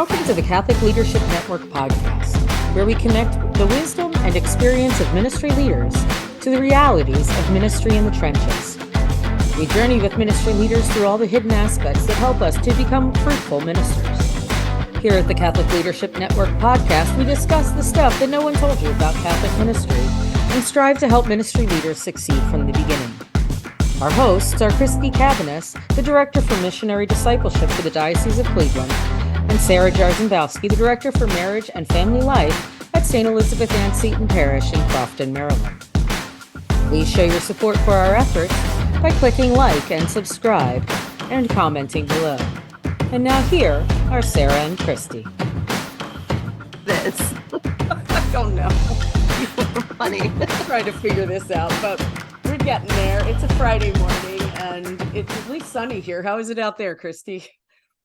Welcome to the Catholic Leadership Network podcast, where we connect the wisdom and experience of ministry leaders to the realities of ministry in the trenches. We journey with ministry leaders through all the hidden aspects that help us to become fruitful ministers. Here at the Catholic Leadership Network podcast, we discuss the stuff that no one told you about Catholic ministry and strive to help ministry leaders succeed from the beginning. Our hosts are Christy Cabanis, the Director for Missionary Discipleship for the Diocese of Cleveland, and Sarah Jarzembowski, the Director for Marriage and Family Life at St. Elizabeth Ann Seton Parish in Crofton, Maryland. Please show your support for our efforts by clicking like and subscribe and commenting below. And now here are Sarah and Christy. This. I don't know. Funny. Trying to figure this out, but we're getting there. It's a Friday morning and it's at least sunny here. How is it out there, Christy?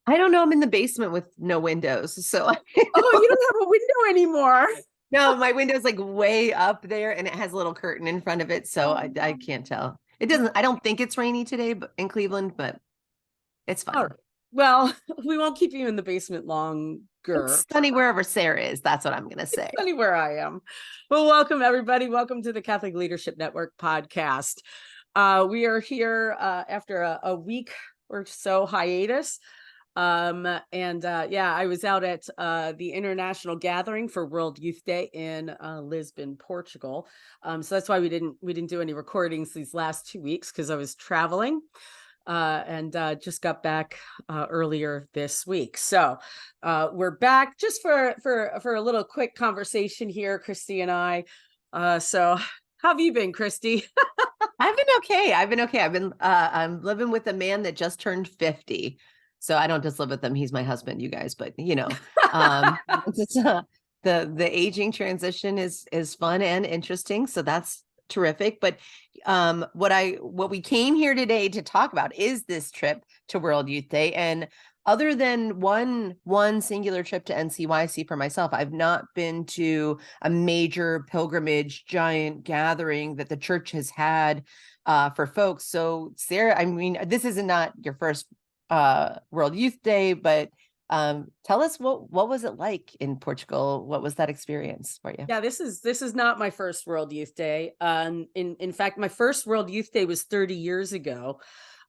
I don't know. I'm in the basement with no windows. So Oh, you don't have a window anymore. No, my window's like way up there and it has a little curtain in front of it. So I can't tell. It doesn't, I don't think it's rainy today in Cleveland, but it's fine. Right. Well, we won't keep you in the basement longer. It's sunny wherever Sarah is. That's what I'm going to say. It's sunny where I am. Well, welcome everybody. Welcome to the Catholic Leadership Network podcast. We are here after a week or so hiatus. I was out at the international gathering for World Youth Day in Lisbon, Portugal. So that's why we didn't do any recordings these last 2 weeks because I was traveling and just got back earlier this week. So we're back just for a little quick conversation here, Christy and I. So how have you been, Christy? I've been okay. I'm living with a man that just turned 50. So I don't just live with him. He's my husband, you guys, but the aging transition is fun and interesting. So that's terrific. But what we came here today to talk about is this trip to World Youth Day. And other than one singular trip to NCYC for myself, I've not been to a major pilgrimage, giant gathering that the church has had for folks. So Sarah, I mean, this is not your first World Youth Day, but tell us what was it like in Portugal? What was that experience for you? Yeah, this is not my first World Youth Day. In fact, my first World Youth Day was 30 years ago.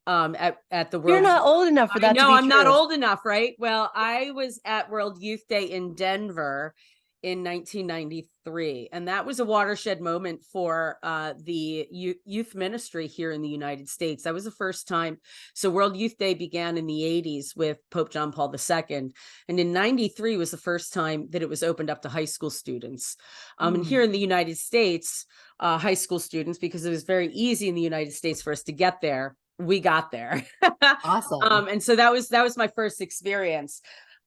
At the World. You're not old enough for that. No, I'm not old enough, right? Well, I was at World Youth Day in Denver in 1993, and that was a watershed moment for the youth ministry here in the United States. That was the first time. So World Youth Day began in the 80s with Pope John Paul II, and in 93 was the first time that it was opened up to high school students. And here in the United States, high school students, because it was very easy in the United States for us to get there, we got there. Awesome. And so that was my first experience.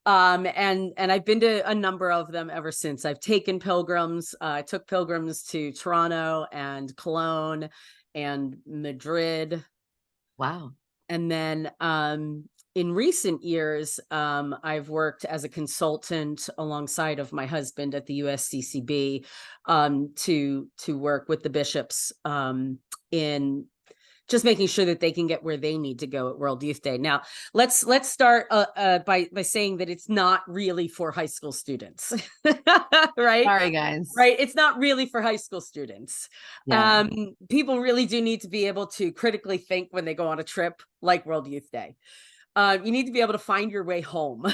And I've been to a number of them ever since. I've taken pilgrims. I took pilgrims to Toronto and Cologne and Madrid. Wow. And then in recent years, I've worked as a consultant alongside of my husband at the USCCB to work with the bishops in just making sure that they can get where they need to go at World Youth Day. Now, let's start by saying that it's not really for high school students, right? Sorry, guys. Right, it's not really for high school students. Yeah. People really do need to be able to critically think when they go on a trip like World Youth Day. You need to be able to find your way home.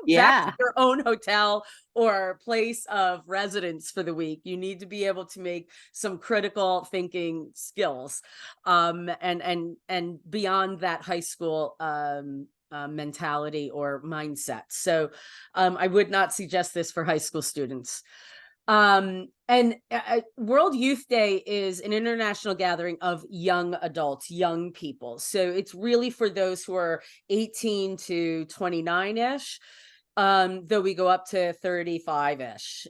Yeah, your own hotel or place of residence for the week. You need to be able to make some critical thinking skills, and beyond that high school mentality or mindset. So I would not suggest this for high school students. World Youth Day is an international gathering of young adults, young people. So it's really for those who are 18 to 29-ish. Though we go up to 35-ish,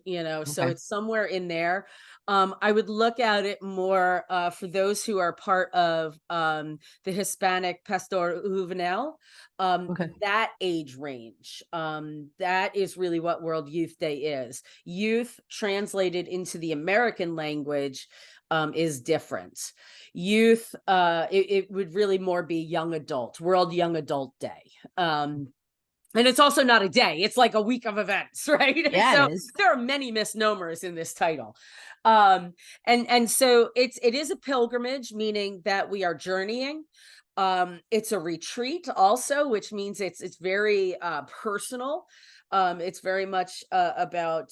so it's somewhere in there. I would look at it more for those who are part of the Hispanic Pastor Juvenil, that age range. That is really what World Youth Day is. Youth translated into the American language is different. Youth, it would really more be young adult, World Young Adult Day. And it's also not a day, it's like a week of events, right? Yeah, So it is. there are many misnomers in this title. And so it is a pilgrimage, meaning that we are journeying. It's a retreat also, which means it's very personal. It's very much about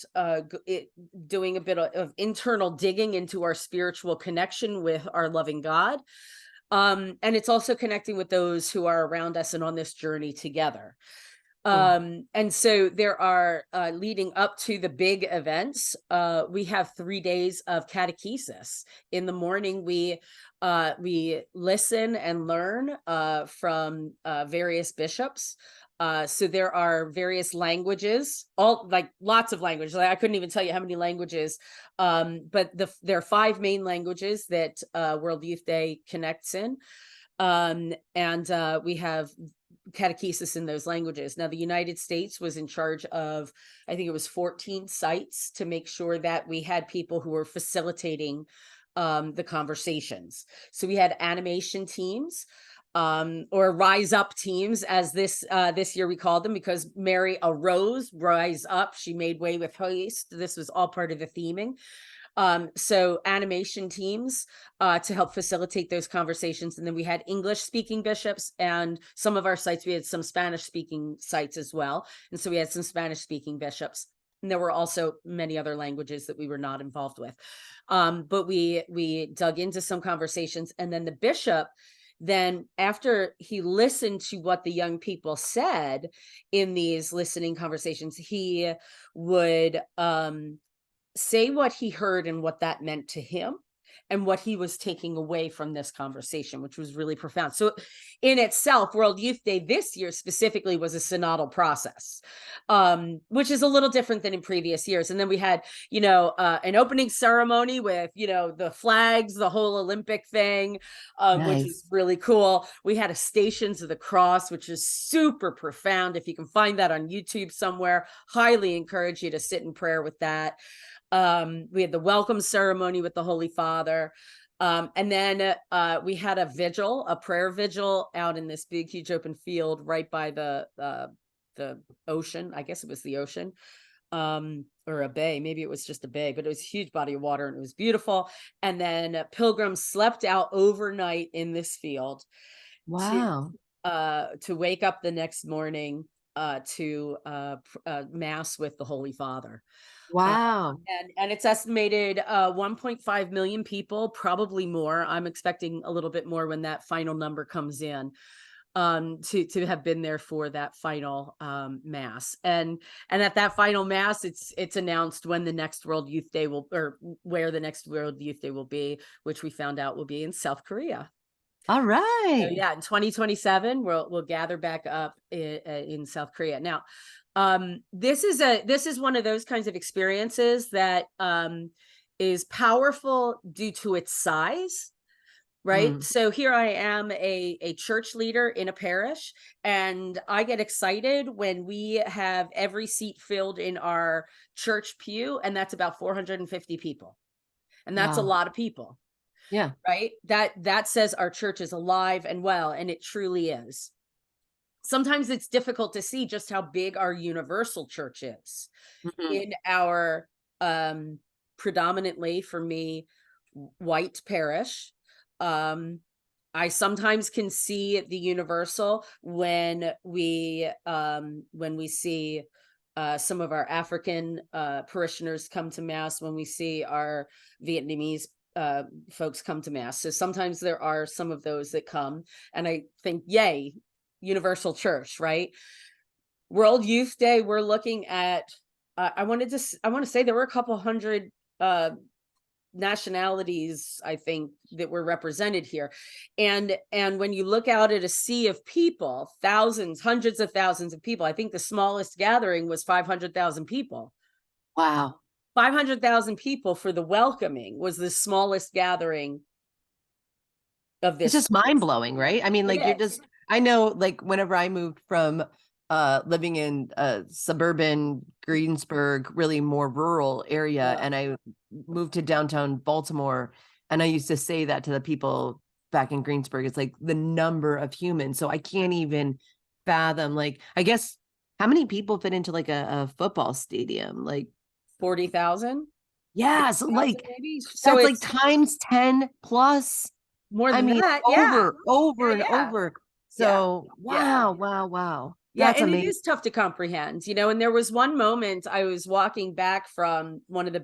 doing a bit of internal digging into our spiritual connection with our loving God. And it's also connecting with those who are around us and on this journey together. Cool. And so there are, leading up to the big events, we have 3 days of catechesis. In the morning, we listen and learn from various bishops. So there are various languages, all like lots of languages. Like, I couldn't even tell you how many languages, but there are 5 main languages that World Youth Day connects in. And we have catechesis in those languages. Now, the United States was in charge of, I think it was 14 sites, to make sure that we had people who were facilitating the conversations. So we had animation teams, or rise up teams, as this year we called them, because Mary arose, rise up. She made way with haste. This was all part of the theming. So animation teams to help facilitate those conversations. And then we had English speaking bishops, and some of our sites, we had some Spanish speaking sites as well. And so we had some Spanish speaking bishops. And there were also many other languages that we were not involved with. But we dug into some conversations, and then the bishop, then after he listened to what the young people said in these listening conversations, he would say what he heard and what that meant to him, and what he was taking away from this conversation, which was really profound. So in itself, World Youth Day this year specifically was a synodal process, which is a little different than in previous years. And then we had, an opening ceremony with, the flags, the whole Olympic thing, which is Nice. really cool. We had a Stations of the Cross, which is super profound. If you can find that on YouTube somewhere, highly encourage you to sit in prayer with that. We had the welcome ceremony with the Holy Father. And then we had a prayer vigil out in this big, huge open field right by the ocean. I guess it was the ocean, or a bay. Maybe it was just a bay, but it was a huge body of water and it was beautiful. And then pilgrims slept out overnight in this field Wow. to wake up the next morning to mass with the Holy Father. Wow. And it's estimated 1.5 million people, probably more. I'm expecting a little bit more when that final number comes in, to have been there for that final mass. And at that final mass, it's announced when the next World Youth Day will, or where the next World Youth Day will be, which we found out will be in South Korea. All So right. yeah, in 2027, we'll gather back up in South Korea. Now, this is one of those kinds of experiences that is powerful due to its size, right? Mm. So here I am, a church leader in a parish, and I get excited when we have every seat filled in our church pew, and that's about 450 people. And that's a Wow. lot of people, Yeah. right? That says our church is alive and well, and it truly is. Sometimes it's difficult to see just how big our universal church is Mhm. in our predominantly, for me, white parish. I sometimes can see the universal when we see some of our African parishioners come to mass, when we see our Vietnamese folks come to mass. So sometimes there are some of those that come, and I think, yay, universal church, right? World Youth Day, we're looking at, I want to say there were a couple hundred nationalities, I think, that were represented here. And when you look out at a sea of people, thousands, hundreds of thousands of people, I think the smallest gathering was 500,000 people. Wow. 500,000 people for the welcoming was the smallest gathering of It's this. just mind blowing, right? I mean, It like you're is. just, I know, like whenever I moved from living in suburban Greensburg, really more rural area, Yeah. and I moved to downtown Baltimore, and I used to say that to the people back in Greensburg, it's like the number of humans. So I can't even fathom, like, I guess how many people fit into like a football stadium? Like, 40,000, yeah, so like maybe. So that's like it's times 10 plus. more I than mean, that. Yeah. over and Yeah. over. Yeah. So Yeah. wow. Yeah, That's and it amazing. is tough to comprehend, and there was one moment I was walking back from one of the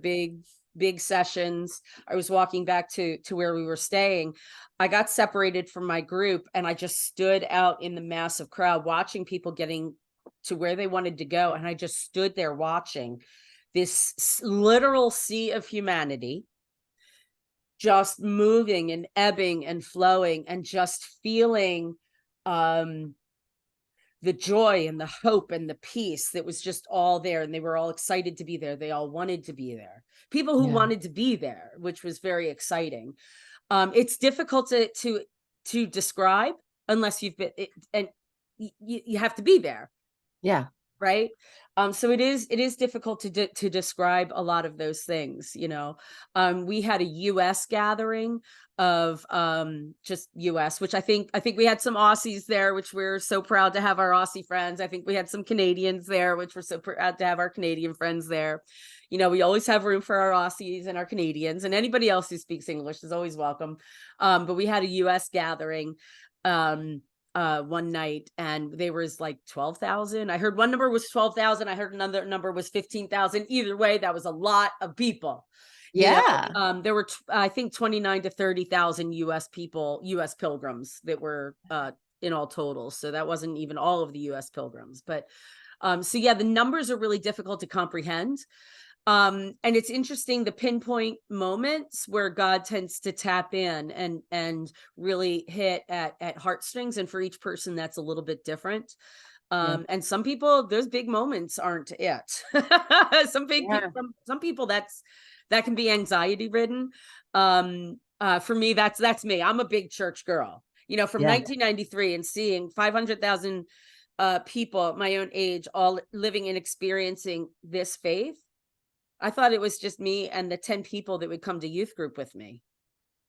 big sessions. I was walking back to where we were staying. I got separated from my group and I just stood out in the massive crowd watching people getting to where they wanted to go, and I just stood there watching this literal sea of humanity just moving and ebbing and flowing, and just feeling um the joy and the hope and the peace that was just all there, and they were all excited to be there. They all wanted to be there, people who Yeah. wanted to be there, which was very exciting. It's difficult to describe unless you've been it, and you have to be there, Yeah. right? So it is difficult to describe a lot of those things. We had a US gathering of just US, which I think we had some Aussies there, which we're so proud to have our Aussie friends. I think we had some Canadians there, which we're so proud to have our Canadian friends there. We always have room for our Aussies and our Canadians, and anybody else who speaks English is always welcome. But we had a US gathering one night, and there was like 12,000. I heard one number was 12,000. I heard another number was 15,000. Either way, that was a lot of people. Yeah. There were I think 29 to 30,000 US people, US pilgrims that were in all totals. So that wasn't even all of the US pilgrims. But so yeah, the numbers are really difficult to comprehend. And it's interesting, the pinpoint moments where God tends to tap in and really hit at heartstrings, and for each person that's a little bit different. Yeah. And some people, those big moments aren't it. Yeah. Some people that can be anxiety ridden. For me, that's me. I'm a big church girl. From Yeah. 1993 and seeing 500,000 people at my own age all living and experiencing this faith. I thought it was just me and the 10 people that would come to youth group with me.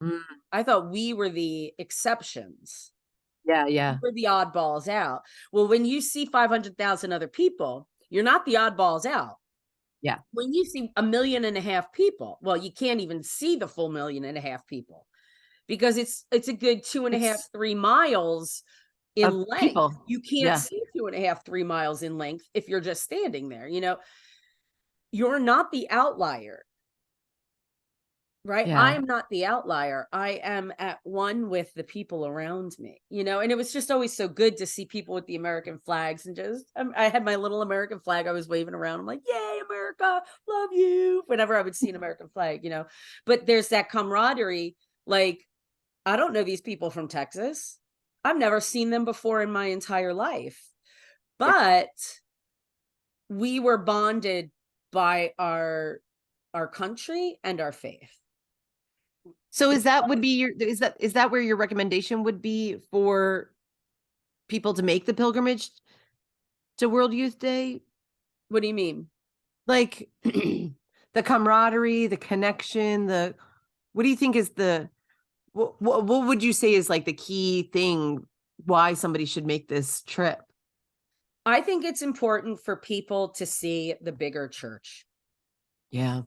Mm, I thought we were the exceptions. yeah. We Yeah. were the oddballs out. Well, when you see 500,000 other people, you're not the oddballs out. Yeah. When you see 1.5 million people, well, you can't even see the full 1.5 million people, because it's a good 2.5, It's 3 miles in of length. people. You can't Yeah. see 2.5, 3 miles in length if you're just standing there. You're not the outlier. Right. I Yeah. am not the outlier. I am at one with the people around me, and it was just always so good to see people with the American flags, and just, I had my little American flag I was waving around. I'm like, yay, America, love you. Whenever I would see an American flag. But there's that camaraderie. Like, I don't know these people from Texas. I've never seen them before in my entire life, Yeah. but we were bonded by our country and our faith. So It's would be your is that where your recommendation would be for people to make the pilgrimage to World Youth Day? What do you mean? Like the camaraderie, the connection, what do you think is what would you say is like the key thing why somebody should make this trip? I think it's important for people to see the bigger church. Yeah.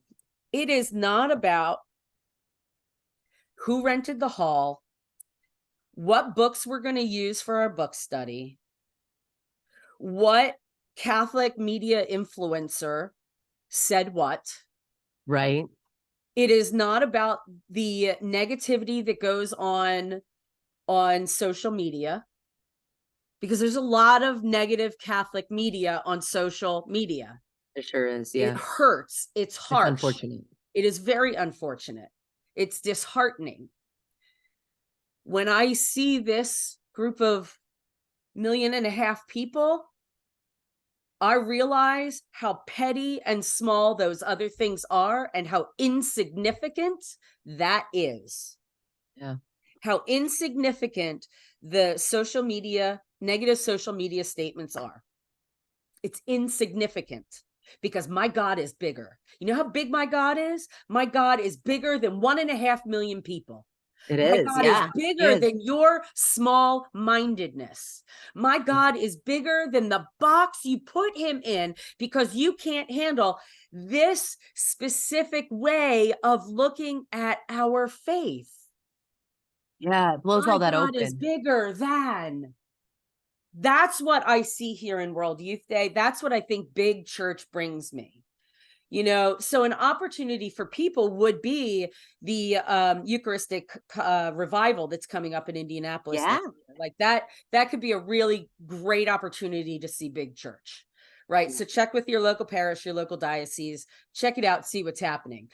It is not about who rented the hall, what books we're going to use for our book study, what Catholic media influencer said what. Right. It is not about the negativity that goes on social media, because there's a lot of negative Catholic media on social media. It sure is. It Yeah. hurts. It's It's harsh. unfortunate. It is very unfortunate. It's disheartening. When I see this group of 1.5 million people, I realize how petty and small those other things are, and how insignificant that is. Yeah. How insignificant the negative social media statements are. It's insignificant, because my God is bigger. You know how big my God is? My God is bigger than 1.5 million people. It My is. God is Yeah. He bigger is. than your small mindedness. My God is bigger than the box you put him in because you can't handle this specific way of looking at our faith. Yeah. It blows My all that God is open. bigger than. That's what I see here in World Youth Day. That's what I think big church brings me. So an opportunity for people would be the Eucharistic revival that's coming up in Indianapolis Yeah. next year. Like that could be a really great opportunity to see big church, right? So check with your local parish, your local diocese, check it out, see what's happening.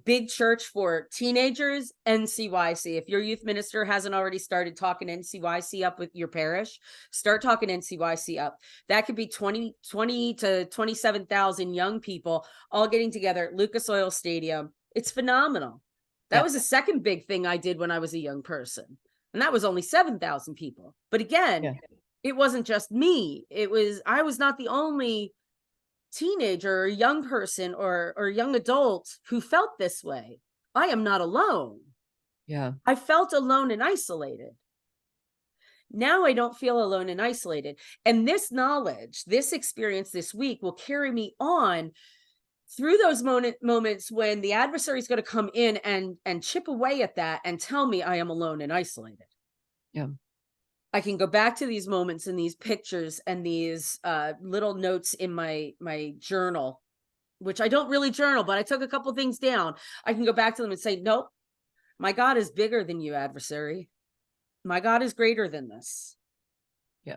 Big church for teenagers, NCYC. If your youth minister hasn't already started talking NCYC up with your parish, start talking NCYC up. That could be 20 to 27,000 young people all getting together at Lucas Oil Stadium. It's phenomenal. That Yep. was the second big thing I did when I was a young person. And that was only 7,000 people. But again, Yeah. it wasn't just me. I was not the only teenager or young person or young adult who felt this way. I am not alone. Yeah. I felt alone and isolated. Now I don't feel alone and isolated. And this knowledge, this experience this week will carry me on through those moments when the adversary is going to come in and chip away at that and tell me I am alone and isolated. Yeah. I can go back to these moments and these pictures and these little notes in my journal, which I don't really journal, but I took a couple things down. I can go back to them and say, nope, my God is bigger than you, adversary. My God is greater than this. Yeah.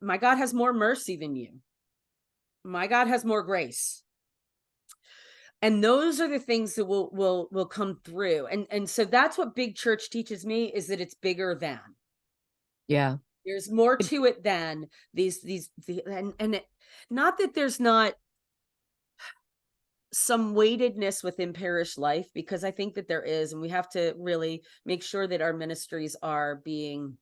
My God has more mercy than you. My God has more grace. And those are the things that will come through. And so that's what big church teaches me, is that it's bigger than. Yeah. There's more to it than not that there's not some weightedness within parish life, because I think that there is, and we have to really make sure that our ministries are being,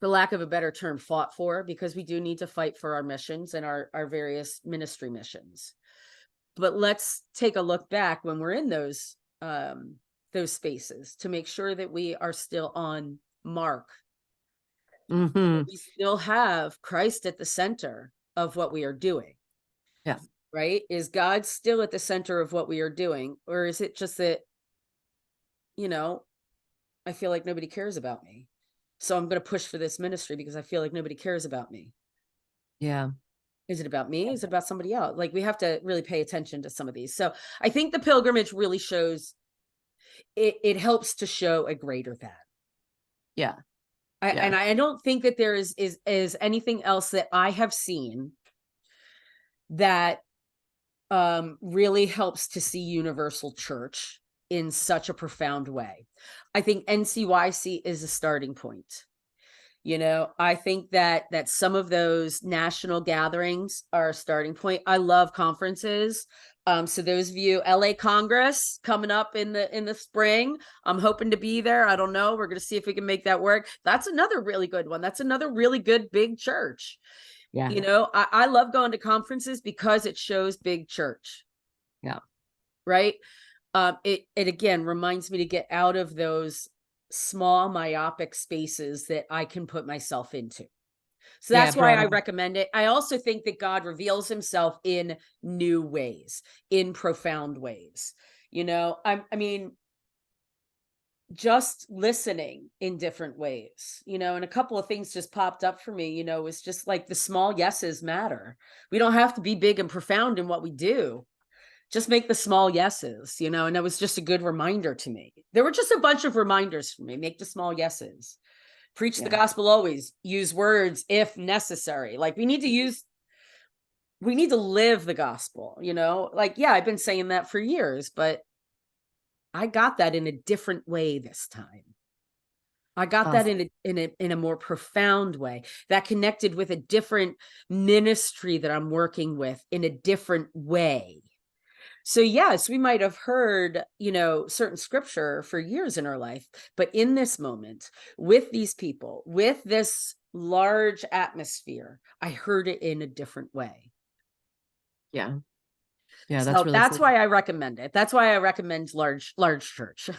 for lack of a better term, fought for, because we do need to fight for our missions and our various ministry missions. But let's take a look back when we're in those spaces to make sure that we are still on mark. Mm-hmm. We still have Christ at the center of what we are doing. Yeah. Right? Is God still at the center of what we are doing? Or is it just that, I feel like nobody cares about me, so I'm going to push for this ministry because I feel like nobody cares about me? Yeah. Is it about me? Is it about somebody else? Like, we have to really pay attention to some of these. So I think the pilgrimage really shows, it helps to show a greater than. Yeah. And I don't think that there is anything else that I have seen that really helps to see universal church in such a profound way. I think NCYC is a starting point. I think that some of those national gatherings are a starting point. I love conferences. So those of you, LA Congress coming up in the spring, I'm hoping to be there. I don't know. We're going to see if we can make that work. That's another really good one. That's another really good big church. Yeah. I love going to conferences because it shows big church. Yeah. Right. It again reminds me to get out of those small myopic spaces that I can put myself into. So that's why I recommend it. I also think that God reveals himself in new ways, in profound ways. I mean, just listening in different ways, and a couple of things just popped up for me, was just like the small yeses matter. We don't have to be big and profound in what we do. Just make the small yeses, and that was just a good reminder to me. There were just a bunch of reminders for me. Make the small yeses. Preach the gospel always. Use words if necessary. Like, we need to live the gospel, like, yeah, I've been saying that for years, but I got that in a different way this time. I got that in a more profound way that connected with a different ministry that I'm working with in a different way. So yes, we might have heard, certain scripture for years in our life, but in this moment, with these people, with this large atmosphere, I heard it in a different way. Yeah. Yeah, that's So really that's cool. why I recommend it. That's why I recommend large church.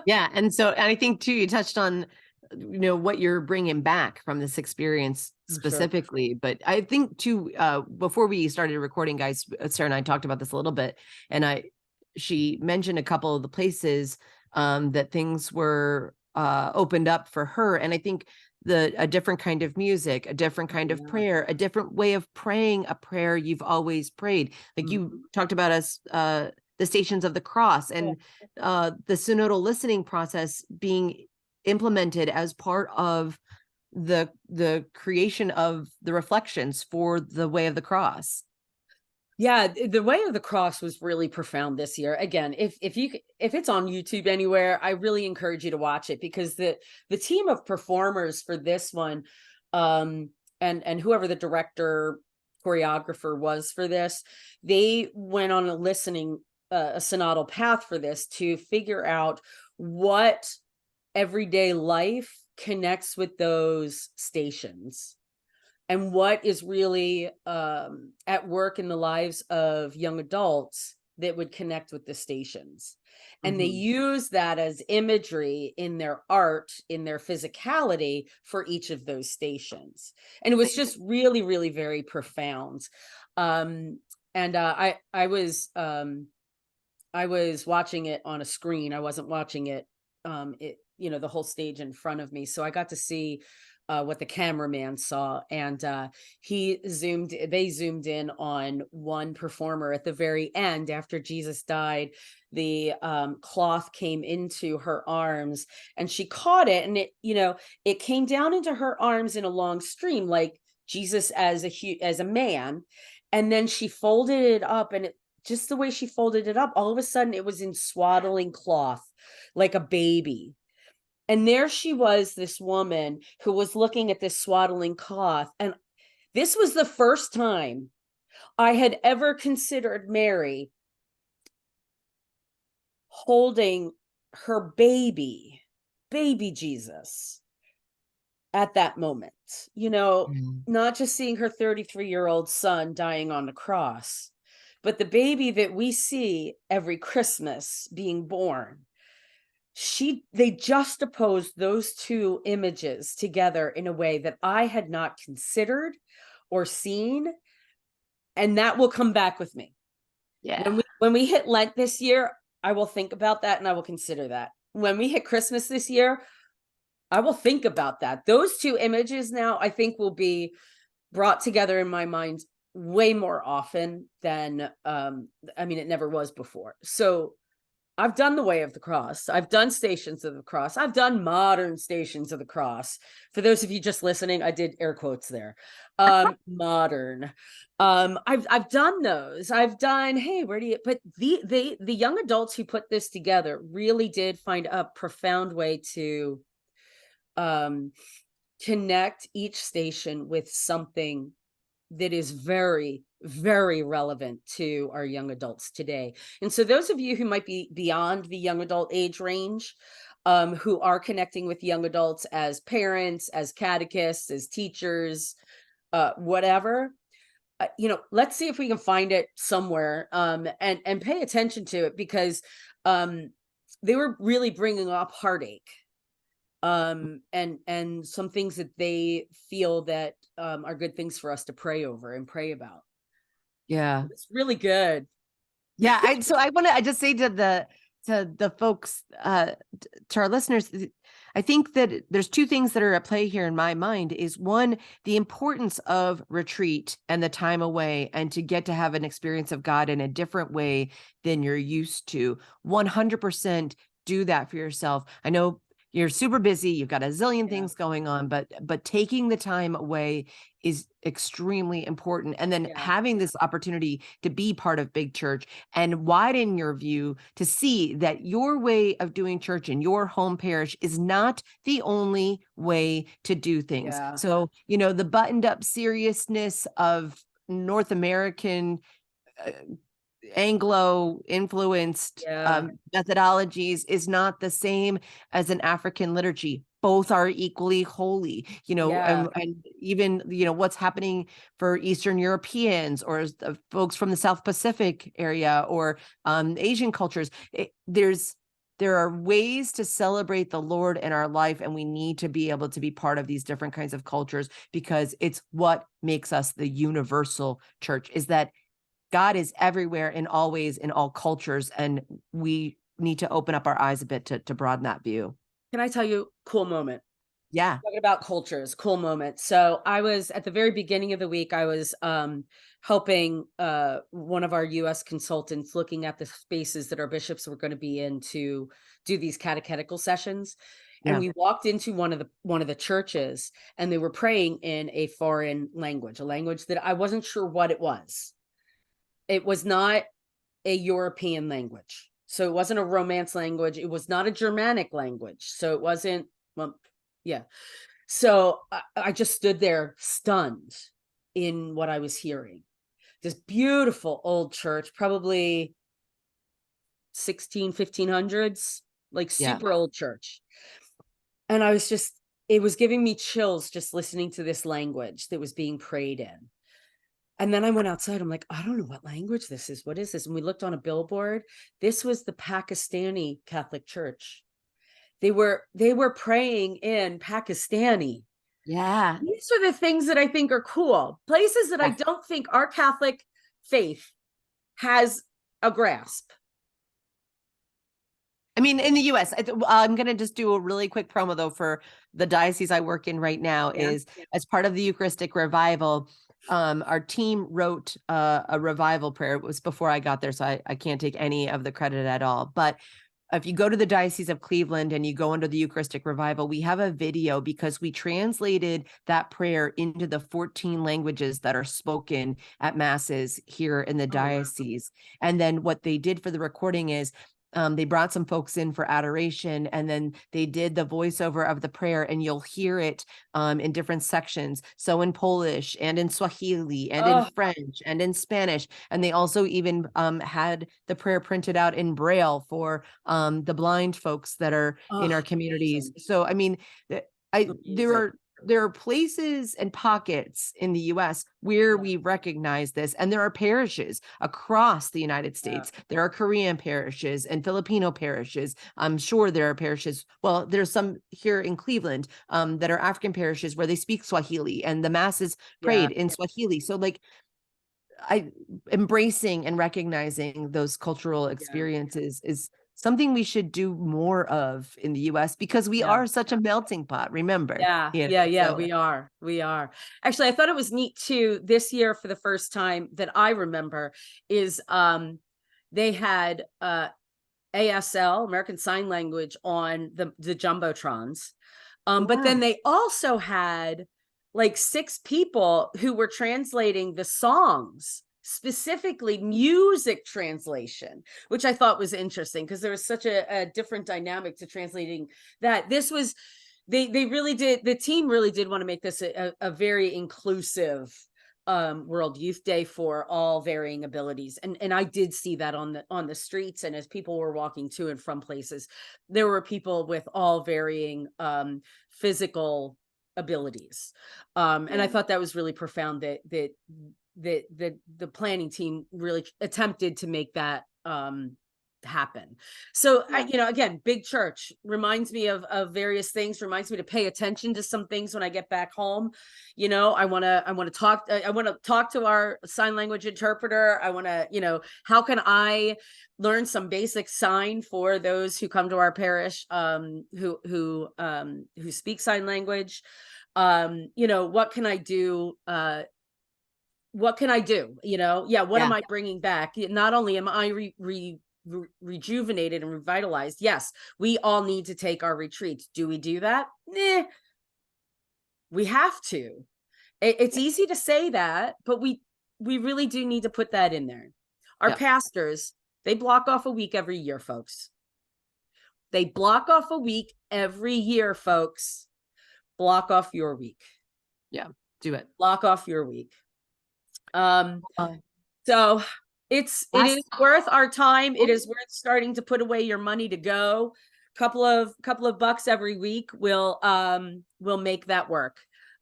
Yeah. And I think too, you touched on, what you're bringing back from this experience Sure. specifically. But I think too, before we started recording, guys, Sarah and I talked about this a little bit, and she mentioned a couple of the places that things were opened up for her. And I think a different kind of music, a different Oh, kind of yeah. prayer, a different way of praying a prayer you've always prayed. Like you Mhm. talked about us, the Stations of the Cross, Yeah. and the synodal listening process being implemented as part of the creation of the reflections for the Way of the Cross. Yeah, the Way of the Cross was really profound this year. Again, if it's on YouTube anywhere, I really encourage you to watch it, because the team of performers for this one, um, and whoever the director choreographer was for this, they went on a listening a synodal path for this to figure out what everyday life connects with those stations, and what is really at work in the lives of young adults that would connect with the stations. And they Mhm. use that as imagery in their art, in their physicality for each of those stations. And it was just really, really very profound. Um, and I was watching it on a screen. I wasn't watching it, the whole stage in front of me. So I got to see what the cameraman saw, and they zoomed in on one performer at the very end after Jesus died. The cloth came into her arms, and she caught it, and it came down into her arms in a long stream, like Jesus as a man, and then she folded it up, and just the way she folded it up, all of a sudden it was in swaddling cloth, like a baby. And there she was, this woman who was looking at this swaddling cloth. And this was the first time I had ever considered Mary holding her baby Jesus at that moment. Mm. Not just seeing her 33-year-old son dying on the cross, but the baby that we see every Christmas being born. They juxtaposed those two images together in a way that I had not considered or seen, and that will come back with me. Yeah. When we hit Lent this year, I will think about that, and I will consider that. When we hit Christmas this year, I will think about that. Those two images now, I think, will be brought together in my mind way more often than it never was before. So I've done the Way of the Cross. I've done Stations of the Cross. I've done modern Stations of the Cross. For those of you just listening, I did air quotes there. Modern. I've done those. I've done, hey, where do you, but the young adults who put this together really did find a profound way to um connect each station with something that is very, very relevant to our young adults today. And so those of you who might be beyond the young adult age range, who are connecting with young adults as parents, as catechists, as teachers, whatever, let's see if we can find it somewhere, and pay attention to it, because um, they were really bringing up heartache, and some things that they feel that are good things for us to pray over and pray about. Yeah. It's really good. Yeah. I just say to the folks, to our listeners, I think that there's two things that are at play here in my mind. Is one, the importance of retreat and the time away, and to get to have an experience of God in a different way than you're used to. 100% do that for yourself. I know you're super busy, you've got a zillion Yeah, things going on, but taking the time away is extremely important. And then yeah, having this opportunity to be part of big church and widen your view to see that your way of doing church in your home parish is not the only way to do things. yeah, So, the buttoned up seriousness of North American uh, Anglo influenced yeah, methodologies is not the same as an African liturgy. both are equally holy, Yeah. and even, what's happening for Eastern Europeans or folks from the South Pacific area or Asian cultures. There are ways to celebrate the Lord in our life, and we need to be able to be part of these different kinds of cultures, because it's what makes us the universal church, is that God is everywhere in all ways, in all cultures, and we need to open up our eyes a bit to broaden that view. Can I tell you, cool moment? Yeah. Talking about cultures, cool moment. So I was at the very beginning of the week, I was helping one of our US consultants looking at the spaces that our bishops were going to be in to do these catechetical sessions. And Yeah. we walked into one of the churches, and they were praying in a foreign language, a language that I wasn't sure what it was. It was not a European language. So it wasn't a Romance language. It was not a Germanic language. So it wasn't, well, yeah. So I just stood there stunned in what I was hearing. This beautiful old church, probably 1500s, like Yeah. super old church. And it was giving me chills just listening to this language that was being prayed in. And then I went outside. I'm like, I don't know what language this is. What is this? And we looked on a billboard. This was the Pakistani Catholic Church. They were praying in Pakistani. Yeah. These are the things that I think are cool. Places that I Yeah. don't think our Catholic faith has a grasp. I mean, in the US, I'm going to just do a really quick promo though for the diocese I work in right now. Yeah. Is as part of the Eucharistic revival, our team wrote a revival prayer. It was before I got there, so I can't take any of the credit at all. But if you go to the Diocese of Cleveland and you go under the Eucharistic revival, we have a video because we translated that prayer into the 14 languages that are spoken at masses here in the diocese. And then what they did for the recording is they brought some folks in for adoration, and then they did the voiceover of the prayer, and you'll hear it in different sections. So in Polish and in Swahili and in French and in Spanish. And they also even had the prayer printed out in Braille for the blind folks that are in our communities. Amazing. So, I mean, there are places and pockets in the US where we recognize this, and there are parishes across the United States. There are Korean parishes and Filipino parishes. I'm sure there are parishes. Well, there's some here in Cleveland that are African parishes where they speak Swahili and the mass is prayed in Swahili. So like embracing and recognizing those cultural experiences is something we should do more of in the US, because we are such a melting pot, remember? Yeah, So we are. Actually, I thought it was neat too, this year for the first time that I remember is they had ASL, American Sign Language, on the Jumbotrons. But then they also had like 6 people who were translating the songs, specifically music translation, which I thought was interesting because there was such a different dynamic to translating that. This was, they really did, the team really did want to make this a very inclusive World Youth Day for all varying abilities. And I did see that on the streets, and as people were walking to and from places, there were people with all varying physical abilities. And I thought that was really profound that the planning team really attempted to make that happen. So again, big church reminds me of various things, reminds me to pay attention to some things when I get back home. I want to talk to our sign language interpreter. I want to, how can I learn some basic sign for those who come to our parish who speak sign language? What can I do? What can I do? What am I bringing back? Not only am I rejuvenated and revitalized, yes, we all need to take our retreats. Do we do that? We have to. It's easy to say that, but we really do need to put that in there. Our pastors, they block off a week every year, folks. They block off a week every year, folks. Block off your week. Yeah, do it. Block off your week. So it is worth our time. It is worth starting to put away your money to go. couple of bucks every week will make that work.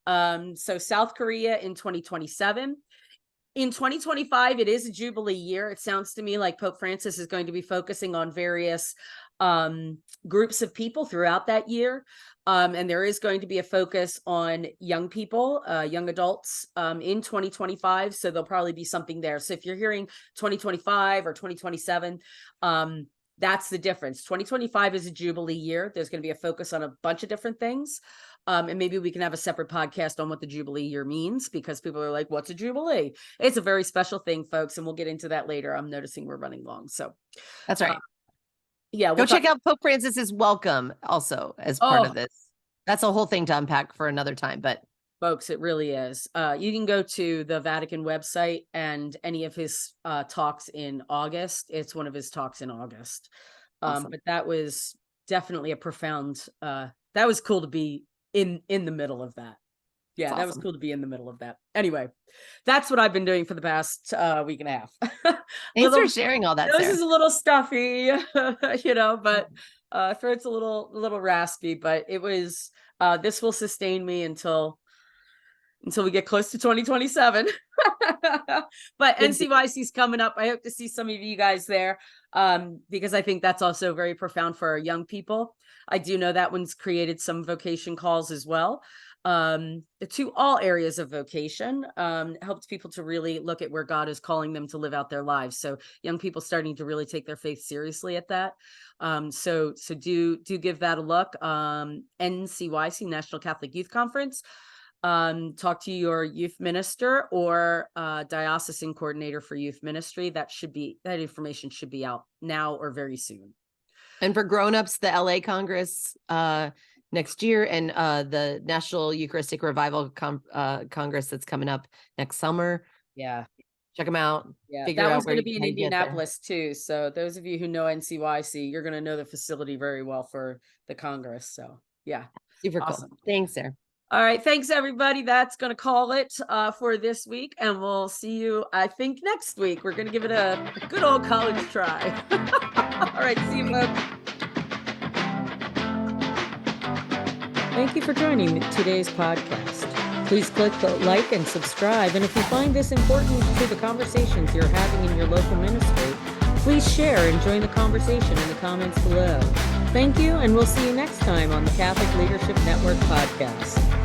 So South Korea in 2027. In 2025, it is a Jubilee year. It sounds to me like Pope Francis is going to be focusing on various groups of people throughout that year. And there is going to be a focus on young people, young adults in 2025. So there'll probably be something there. So if you're hearing 2025 or 2027, that's the difference. 2025 is a Jubilee year. There's going to be a focus on a bunch of different things. And maybe we can have a separate podcast on what the Jubilee year means, because people are like, what's a Jubilee? It's a very special thing, folks. And we'll get into that later. I'm noticing we're running long. So that's right. Yeah. Go check out Pope Francis's welcome also as part of this. That's a whole thing to unpack for another time, but folks, it really is. You can go to the Vatican website and any of his talks in August. It's one of his talks in August. Awesome. But that was definitely a profound, that was cool to be in the middle of that. Yeah, that was cool to be in the middle of that. Anyway, that's what I've been doing for the past week and a half. Thanks for sharing all that, This Sarah. is a little stuffy, but throat's a little raspy, but it was, this will sustain me until we get close to 2027. But NCYC's coming up. I hope to see some of you guys there, because I think that's also very profound for our young people. I do know that one's created some vocation calls as well, to all areas of vocation. Helps people to really look at where God is calling them to live out their lives. So young people starting to really take their faith seriously at that. So do give that a look. NCYC, National Catholic Youth Conference. Talk to your youth minister or diocesan coordinator for youth ministry. That information should be out now or very soon. And for grownups, the LA Congress next year, and the National Eucharistic Revival Congress that's coming up next summer. Yeah. Check them out. Yeah, that one's going to be in Indianapolis too. So those of you who know NCYC, you're going to know the facility very well for the Congress. So yeah. Super awesome. Cool. Thanks, Sarah. All right. Thanks, everybody. That's going to call it for this week. And we'll see you, I think, next week. We're going to give it a good old college try. All right. See you, folks. Thank you for joining today's podcast. Please click the like and subscribe. And if you find this important to the conversations you're having in your local ministry, please share and join the conversation in the comments below. Thank you, and we'll see you next time on the Catholic Leadership Network podcast.